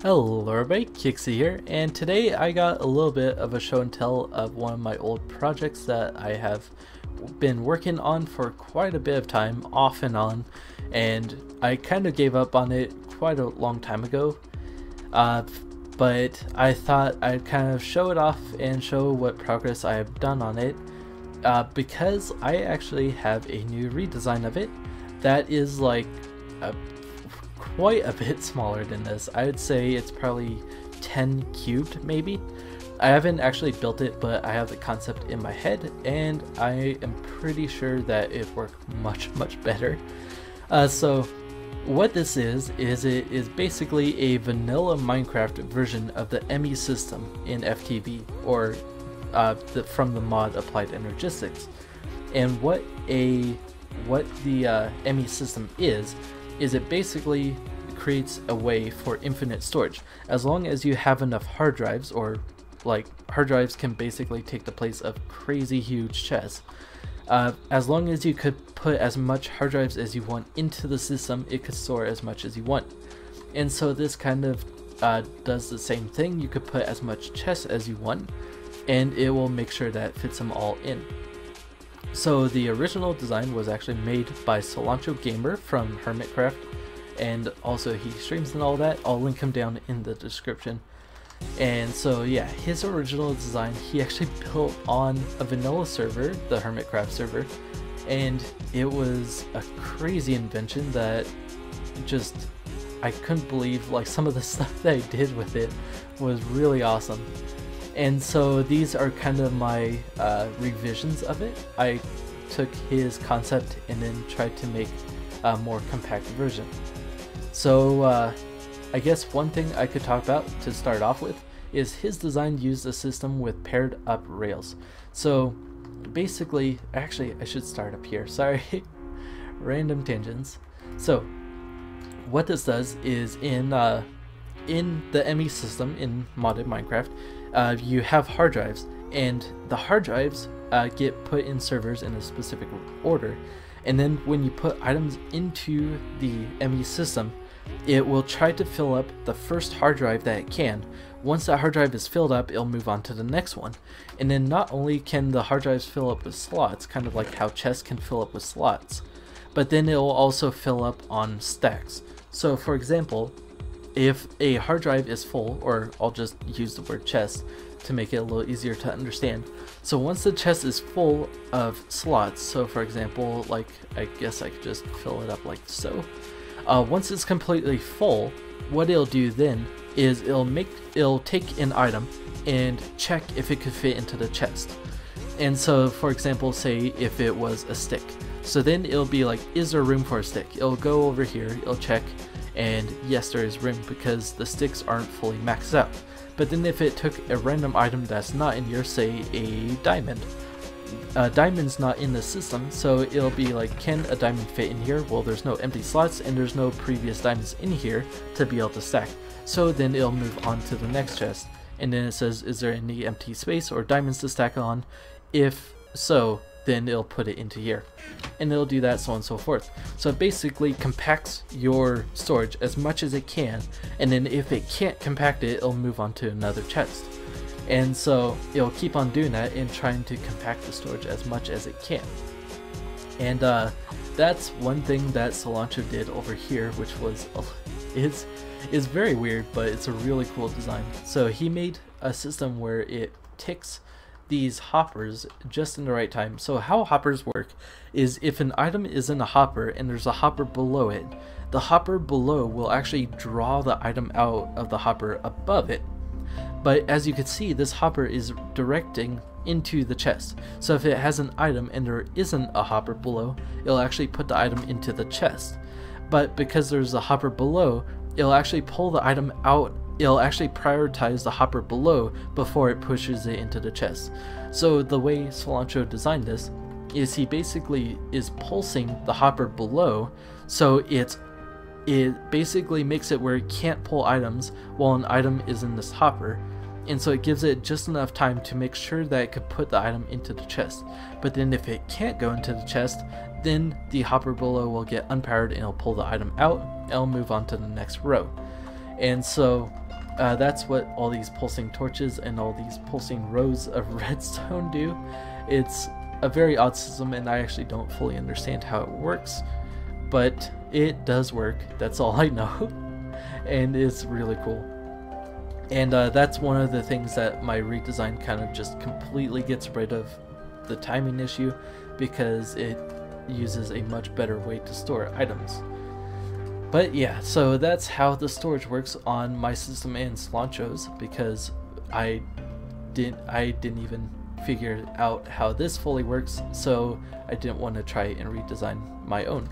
Hello everybody, Ckixy here, and today I got a little bit of a show and tell of one of my old projects that I have been working on for quite a bit of time, off and on, and I kind of gave up on it quite a long time ago, but I thought I'd kind of show it off and show what progress I have done on it, because I actually have a new redesign of it that is like quite a bit smaller than this. I would say it's probably 10 cubed maybe. I haven't actually built it, but I have the concept in my head and I am pretty sure that it worked much better. So what this is it is basically a vanilla Minecraft version of the ME system in FTV, or from the mod Applied Energistics. And what the ME system is it basically creates a way for infinite storage. As long as you have enough hard drives, or like hard drives can basically take the place of crazy huge chests. As long as you could put as much hard drives as you want into the system, it could store as much as you want. And so this kind of does the same thing. You could put as much chests as you want, and it will make sure that fits them all in. So the original design was actually made by Cilantro Gamer from Hermitcraft, and also he streams and all that. I'll link him down in the description. And so yeah, his original design he actually built on a vanilla server, the Hermitcraft server, and it was a crazy invention that just I couldn't believe. Like, some of the stuff that I did with it was really awesome. And so these are kind of my revisions of it. I took his concept and then tried to make a more compact version. So I guess one thing I could talk about to start off with is his design used a system with paired up rails. So basically, actually I should start up here, sorry, random tangents. So what this does is in the ME system in modded Minecraft, you have hard drives, and the hard drives get put in servers in a specific order, and then when you put items into the ME system, it will try to fill up the first hard drive that it can. Once that hard drive is filled up, it'll move on to the next one. And then not only can the hard drives fill up with slots, kind of like how chests can fill up with slots, but then it will also fill up on stacks. So for example, if a hard drive is full, or I'll just use the word chest to make it a little easier to understand. So once the chest is full of slots, so for example, like I guess I could just fill it up like so. Once it's completely full, what it'll do then is it'll take an item and check if it could fit into the chest. And so for example, say if it was a stick, so then it'll be like, is there room for a stick? It'll go over here, it'll check, and yes, there is room because the sticks aren't fully maxed out. But then if it took a random item that's not in here, say a diamond, diamond's not in the system, so it'll be like, can a diamond fit in here? Well, there's no empty slots and there's no previous diamonds in here to be able to stack. So then it'll move on to the next chest, and then it says, is there any empty space or diamonds to stack on? If so, then it'll put it into here, and it'll do that, so on and so forth. So it basically compacts your storage as much as it can, and then if it can't compact it, it'll move on to another chest. And so it'll keep on doing that and trying to compact the storage as much as it can. And that's one thing that Cilantro did over here, which was is very weird, but it's a really cool design. So he made a system where it ticks these hoppers just in the right time. So how hoppers work is, if an item is in a hopper and there's a hopper below it, the hopper below will actually draw the item out of the hopper above it. But as you can see, this hopper is directing into the chest. So if it has an item and there isn't a hopper below, it'll actually put the item into the chest. But because there's a hopper below, it'll actually pull the item out. It'll actually prioritize the hopper below before it pushes it into the chest. So the way Cilantro designed this is he basically is pulsing the hopper below, so it basically makes it where it can't pull items while an item is in this hopper, and so it gives it just enough time to make sure that it could put the item into the chest. But then if it can't go into the chest, then the hopper below will get unpowered and it'll pull the item out and it'll move on to the next row. And so that's what all these pulsing torches and all these pulsing rows of redstone do. It's a very odd system, and I actually don't fully understand how it works, but it does work. That's all I know. And it's really cool. And that's one of the things that my redesign kind of just completely gets rid of the timing issue, because it uses a much better way to store items. But yeah, so that's how the storage works on my system and Cilantro's, because I didn't even figure out how this fully works, so I didn't want to try and redesign my own.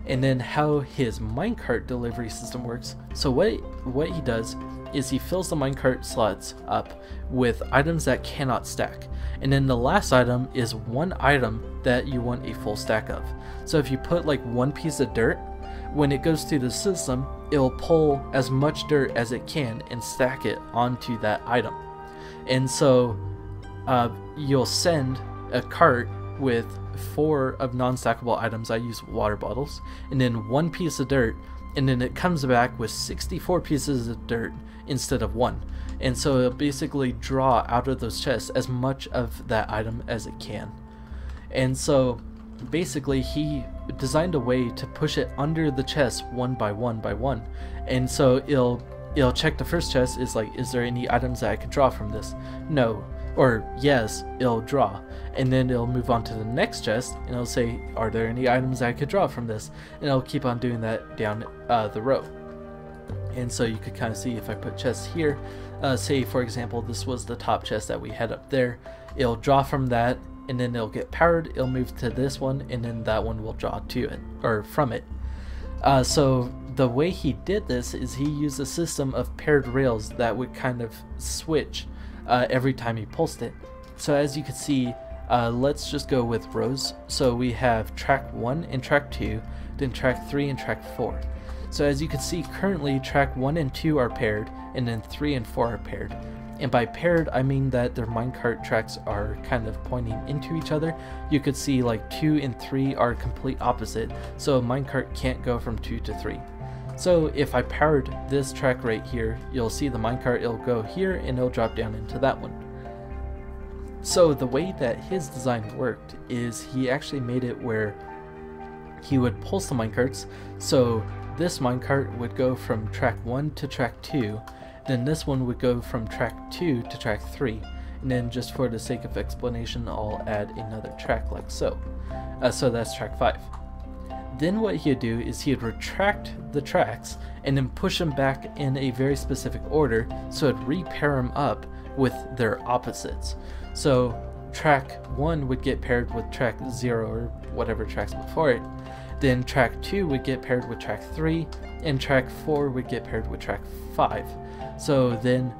And then how his minecart delivery system works. So what he does is he fills the minecart slots up with items that cannot stack, and then the last item is one item that you want a full stack of. So if you put like one piece of dirt, when it goes through the system, it'll pull as much dirt as it can and stack it onto that item. And so you'll send a cart with 4 of non-stackable items. I use water bottles, and then 1 piece of dirt, and then it comes back with 64 pieces of dirt instead of 1. And so it'll basically draw out of those chests as much of that item as it can. And so basically he designed a way to push it under the chest one by one, and so it'll check the first chest, is like, is there any items that I could draw from this? No. Or yes, it'll draw, and then it'll move on to the next chest and it'll say, are there any items I could draw from this? And it'll keep on doing that down the row. And so you could kind of see, if I put chests here, say for example this was the top chest that we had up there, it'll draw from that, and then it'll get powered, it'll move to this one, and then that one will draw to it, or from it. So the way he did this is he used a system of paired rails that would kind of switch every time he pulsed it. So as you can see, let's just go with rows. So we have track 1 and track 2, then track 3 and track 4. So as you can see, currently track 1 and 2 are paired, and then 3 and 4 are paired. And by paired, I mean that their minecart tracks are kind of pointing into each other. You could see like 2 and 3 are complete opposite, so a minecart can't go from 2 to 3. So if I powered this track right here, you'll see the minecart, it'll go here and it'll drop down into that one. So the way that his design worked is he actually made it where he would pulse the minecarts. So this minecart would go from track 1 to track 2, then this one would go from track 2 to track 3, and then just for the sake of explanation, I'll add another track like so. So that's track 5. Then what he'd do is he'd retract the tracks and then push them back in a very specific order, so it'd repair them up with their opposites. So track 1 would get paired with track 0 or whatever tracks before it, then track 2 would get paired with track 3, and track 4 would get paired with track 5. So then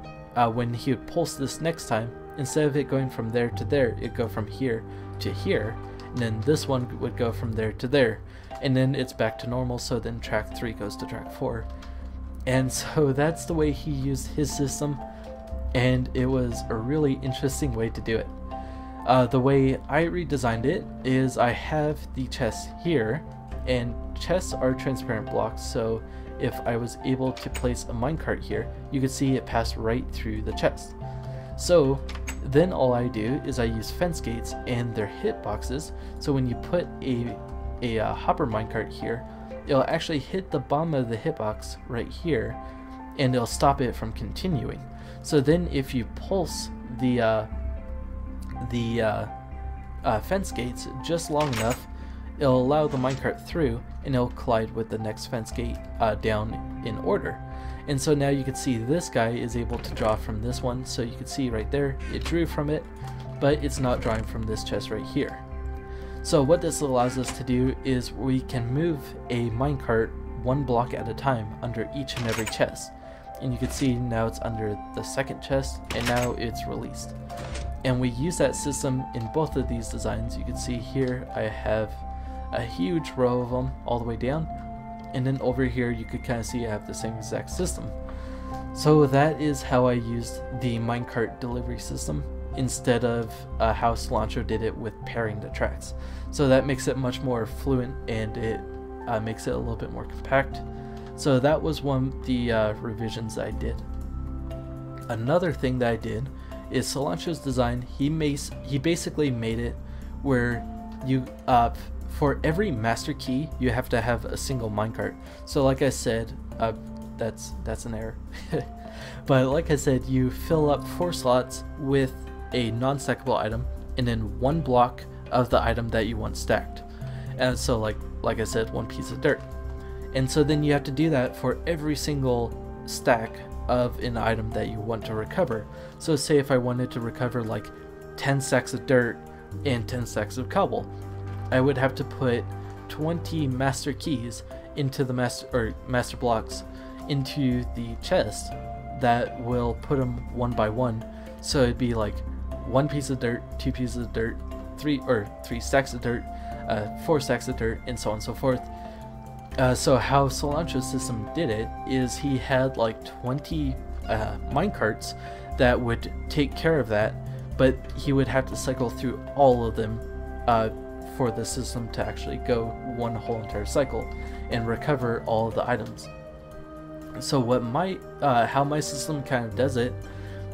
when he would pulse this next time, instead of it going from there to there, it'd go from here to here, and then this one would go from there to there, and then it's back to normal, so then track 3 goes to track 4. And so that's the way he used his system, and it was a really interesting way to do it. The way I redesigned it is I have the chests here, and chests are transparent blocks, so if I was able to place a minecart here, you could see it pass right through the chest. So then all I do is I use fence gates and their hitboxes, so when you put a hopper minecart here, it'll actually hit the bottom of the hitbox right here, and it'll stop it from continuing. So then if you pulse the fence gates just long enough, it'll allow the minecart through, and it'll collide with the next fence gate down in order. And so now you can see this guy is able to draw from this one, so you can see right there it drew from it, but it's not drawing from this chest right here. So what this allows us to do is we can move a minecart 1 block at a time under each and every chest. And you can see now it's under the second chest, and now it's released. And we use that system in both of these designs. You can see here I have a huge row of them all the way down, and then over here you could kind of see I have the same exact system. So that is how I used the minecart delivery system instead of how Cilantro did it with pairing the tracks. So that makes it much more fluent, and it makes it a little bit more compact. So that was one of the revisions I did. Another thing that I did is Cilantro's design. He basically made it where you for every master key you have to have a single minecart. So like I said, that's an error. But like I said, you fill up 4 slots with a non-stackable item and then 1 block of the item that you want stacked. And so like I said, 1 piece of dirt. And so then you have to do that for every single stack of an item that you want to recover. So say if I wanted to recover like 10 stacks of dirt and 10 stacks of cobble, I would have to put 20 master keys into the master blocks into the chest that will put them one by one. So it'd be like 1 piece of dirt, 2 pieces of dirt, 3 stacks of dirt, 4 stacks of dirt, and so on and so forth. So how Cilantro's system did it is he had like 20 minecarts that would take care of that, but he would have to cycle through all of them for the system to actually go one whole entire cycle and recover all of the items. So what how my system kind of does it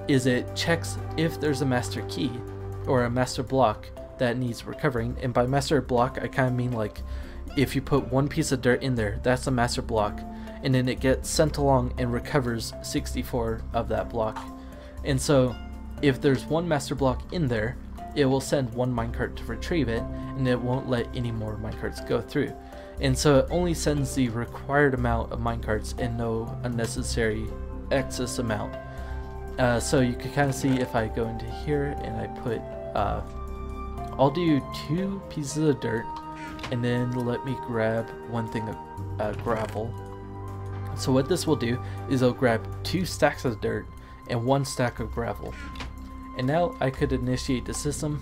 is it checks if there's a master key or a master block that needs recovering. And by master block, I kind of mean like if you put 1 piece of dirt in there, that's a master block, and then it gets sent along and recovers 64 of that block. And so if there's 1 master block in there, it will send 1 minecart to retrieve it, and it won't let any more minecarts go through. And so it only sends the required amount of minecarts and no unnecessary excess amount. So you can kind of see if I go into here and I put, I'll do 2 pieces of dirt, and then let me grab 1 thing of gravel. So what this will do is it'll grab 2 stacks of dirt and 1 stack of gravel. And now I could initiate the system,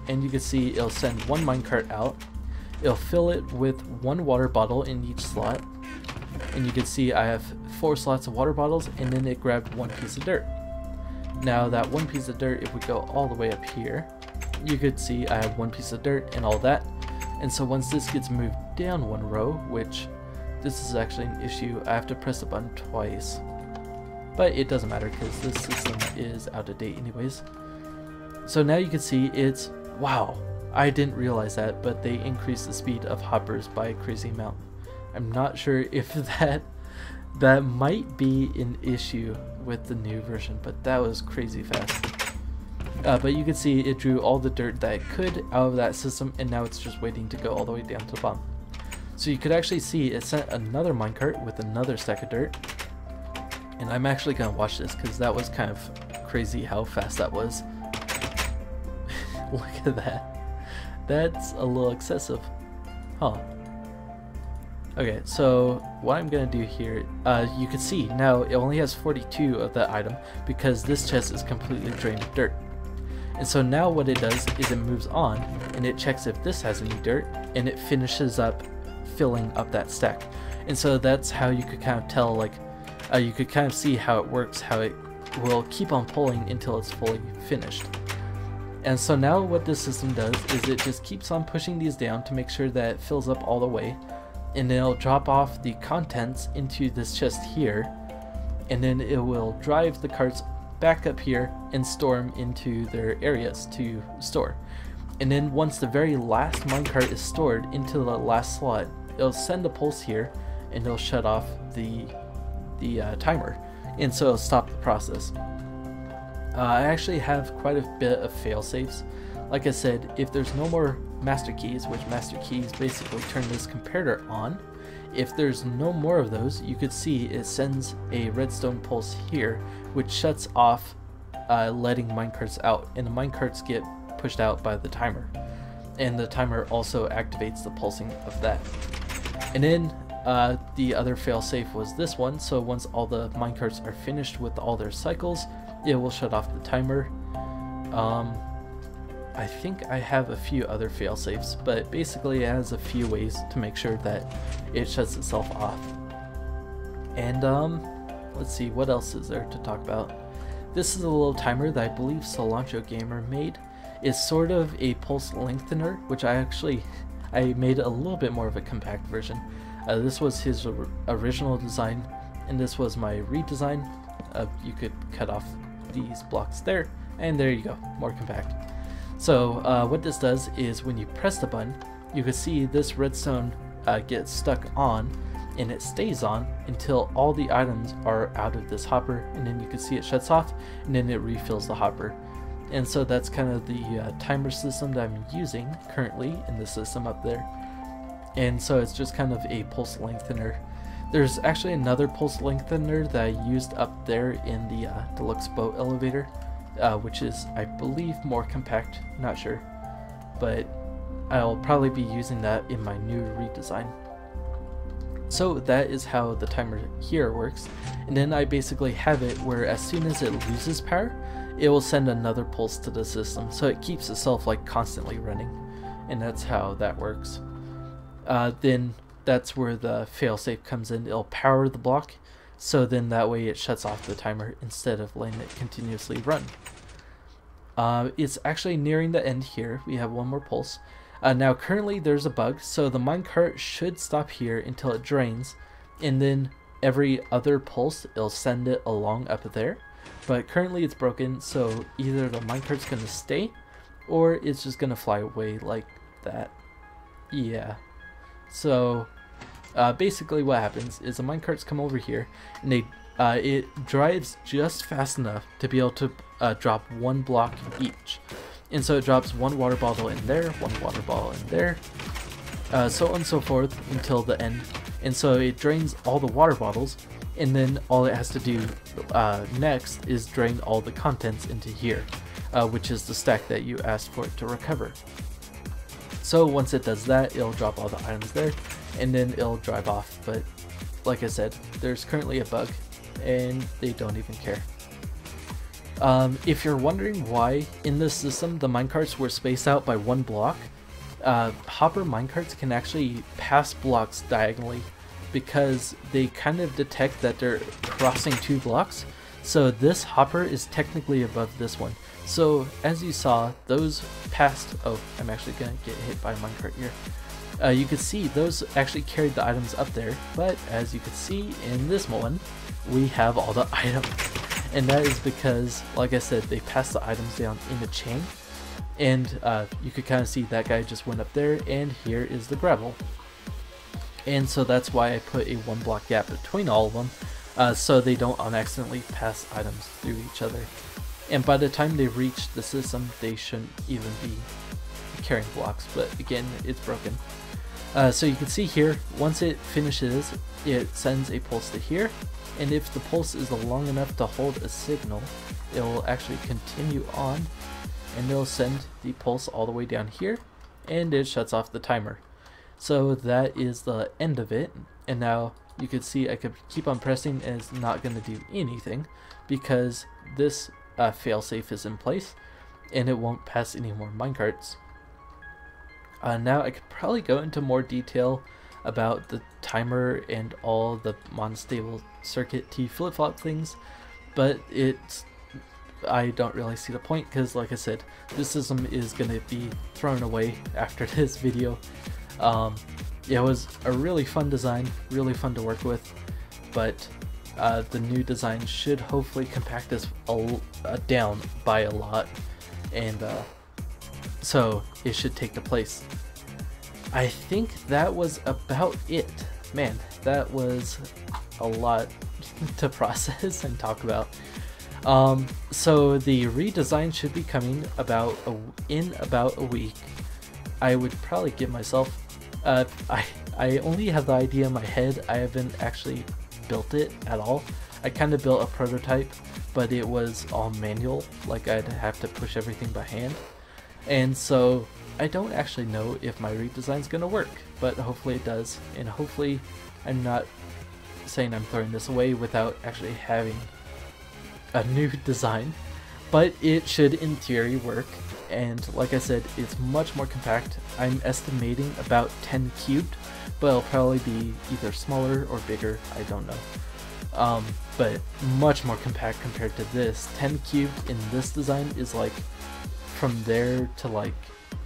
and you can see it'll send 1 minecart out. It'll fill it with 1 water bottle in each slot, and you can see I have 4 slots of water bottles, and then it grabbed 1 piece of dirt. Now that 1 piece of dirt, if we go all the way up here, you could see I have 1 piece of dirt and all that. And so once this gets moved down 1 row, which this is actually an issue, I have to press the button twice. But it doesn't matter because this system is out of date anyways. So now you can see it's, wow, I didn't realize that, but they increased the speed of hoppers by a crazy amount. I'm not sure if that might be an issue with the new version, but that was crazy fast. But you can see it drew all the dirt that it could out of that system, and now it's just waiting to go all the way down to the bottom. So you could actually see it sent another minecart with another stack of dirt. And I'm actually going to watch this because that was kind of crazy how fast that was. Look at that. That's a little excessive. Huh. Okay, so what I'm going to do here, you can see now it only has 42 of that item because this chest is completely drained of dirt. And so now what it does is it moves on and it checks if this has any dirt, and it finishes up filling up that stack. And so that's how you could kind of tell, like, you could kind of see how it works, how it will keep on pulling until it's fully finished. And so now what this system does is it just keeps on pushing these down to make sure that it fills up all the way, and then it'll drop off the contents into this chest here, and then it will drive the carts back up here and store them into their areas to store. And then once the very last minecart is stored into the last slot, it'll send a pulse here and it'll shut off the timer, and so it'll stop the process. I actually have quite a bit of fail safes. Like I said, if there's no more master keys, which master keys basically turn this comparator on, if there's no more of those, you could see it sends a redstone pulse here, which shuts off letting minecarts out, and the minecarts get pushed out by the timer, and the timer also activates the pulsing of that. And then the other failsafe was this one, so once all the minecarts are finished with all their cycles, it will shut off the timer. I think I have a few other failsafes, but basically it has a few ways to make sure that it shuts itself off. And let's see, what else is there to talk about? This is a little timer that I believe Cilantro Gamer made. It's sort of a pulse lengthener, which I made a little bit more of a compact version. This was his original design, and this was my redesign. You could cut off these blocks there, and there you go, more compact. So what this does is when you press the button, you can see this redstone gets stuck on, and it stays on until all the items are out of this hopper, and then you can see it shuts off, and then it refills the hopper. And so that's kind of the timer system that I'm using currently in the system up there. And so it's just kind of a pulse lengthener. There's actually another pulse lengthener that I used up there in the deluxe boat elevator, which is, I believe, more compact, not sure, but I'll probably be using that in my new redesign. So that is how the timer here works, and then I basically have it where as soon as it loses power, it will send another pulse to the system, so it keeps itself like constantly running, and that's how that works. Then that's where the failsafe comes in. It'll power the block, so then that way it shuts off the timer instead of letting it continuously run. It's actually nearing the end here. We have one more pulse. Now currently there's a bug, so the minecart should stop here until it drains, and then every other pulse it'll send it along up there. But currently it's broken, so either the minecart's gonna stay or it's just gonna fly away like that. Yeah. So basically what happens is the minecarts come over here, and it drives just fast enough to be able to drop one block each. And so it drops one water bottle in there, one water bottle in there, so on and so forth until the end. And so it drains all the water bottles, and then all it has to do next is drain all the contents into here, which is the stack that you asked for it to recover. So once it does that, it'll drop all the items there, and then it'll drive off. But like I said, there's currently a bug, and they don't even care. If you're wondering why in this system the minecarts were spaced out by one block, hopper minecarts can actually pass blocks diagonally because they kind of detect that they're crossing two blocks. So this hopper is technically above this one. So as you saw, those passed. Oh, I'm actually gonna get hit by a minecart here. You can see those actually carried the items up there, but as you can see in this one, we have all the items. And that is because, like I said, they passed the items down in a chain. And you could kind of see that guy just went up there, and here is the gravel. And so that's why I put a one block gap between all of them, so they don't unaccidentally pass items through each other. And by the time they reach the system, they shouldn't even be carrying blocks, but again, it's broken. So you can see here, once it finishes, it sends a pulse to here, and if the pulse is long enough to hold a signal, it will actually continue on, and it'll send the pulse all the way down here, and it shuts off the timer. So that is the end of it, and now you can see I could keep on pressing and it's not going to do anything because this failsafe is in place and it won't pass any more minecarts. Now I could probably go into more detail about the timer and all the monostable circuit T flip-flop things, but I don't really see the point because, like I said, this system is going to be thrown away after this video. Yeah, it was a really fun design, really fun to work with, but the new design should hopefully compact this down by a lot, and so it should take the place. I think that was about it. Man, that was a lot to process and talk about. So the redesign should be coming in about a week. I would probably give myself I only have the idea in my head. I haven't actually built it at all. I kind of built a prototype, but it was all manual, like I'd have to push everything by hand, and so I don't actually know if my redesign's gonna work, but hopefully it does, and hopefully I'm not saying I'm throwing this away without actually having a new design, but it should in theory work. And like I said, it's much more compact. I'm estimating about 10 cubed, but it'll probably be either smaller or bigger, I don't know. But much more compact compared to this. 10 cubed in this design is like from there to like,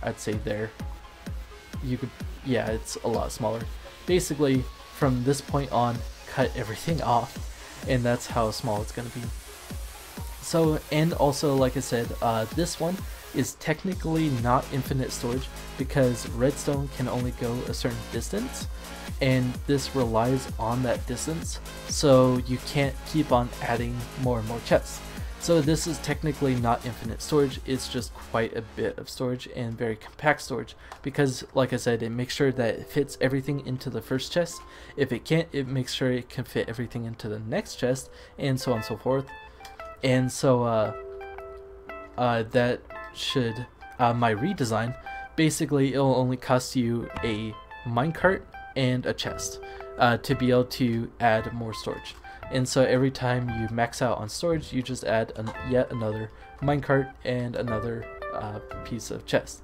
I'd say there. You could, yeah, it's a lot smaller. Basically, from this point on, cut everything off, and that's how small it's gonna be. So, and also, like I said, this one is technically not infinite storage because redstone can only go a certain distance, and this relies on that distance, so you can't keep on adding more and more chests. So this is technically not infinite storage, it's just quite a bit of storage and very compact storage because, like I said, it makes sure that it fits everything into the first chest. If it can't, it makes sure it can fit everything into the next chest, and so on and so forth. And so that should, my redesign, basically it'll only cost you a minecart and a chest to be able to add more storage. And so every time you max out on storage, you just add yet another minecart and another piece of chest.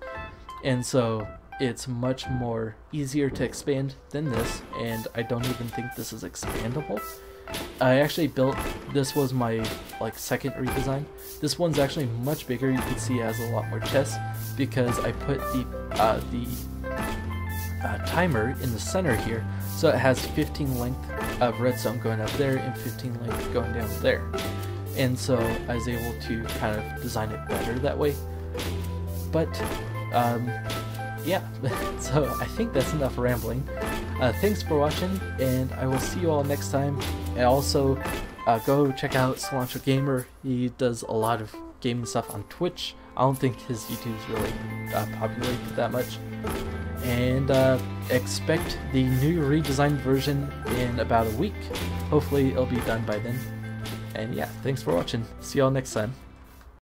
And so it's much more easier to expand than this, and I don't even think this is expandable. I actually built, this was my second redesign. This one's actually much bigger. You can see it has a lot more chests because I put the timer in the center here, so it has 15 length of redstone going up there and 15 length going down there. And so I was able to kind of design it better that way. But yeah, so I think that's enough rambling. Thanks for watching, and I will see you all next time. And also, go check out Cilantro Gamer. He does a lot of gaming stuff on Twitch. I don't think his YouTube is really populated that much. And expect the new redesigned version in about a week. Hopefully it'll be done by then. And yeah, thanks for watching. See y'all next time.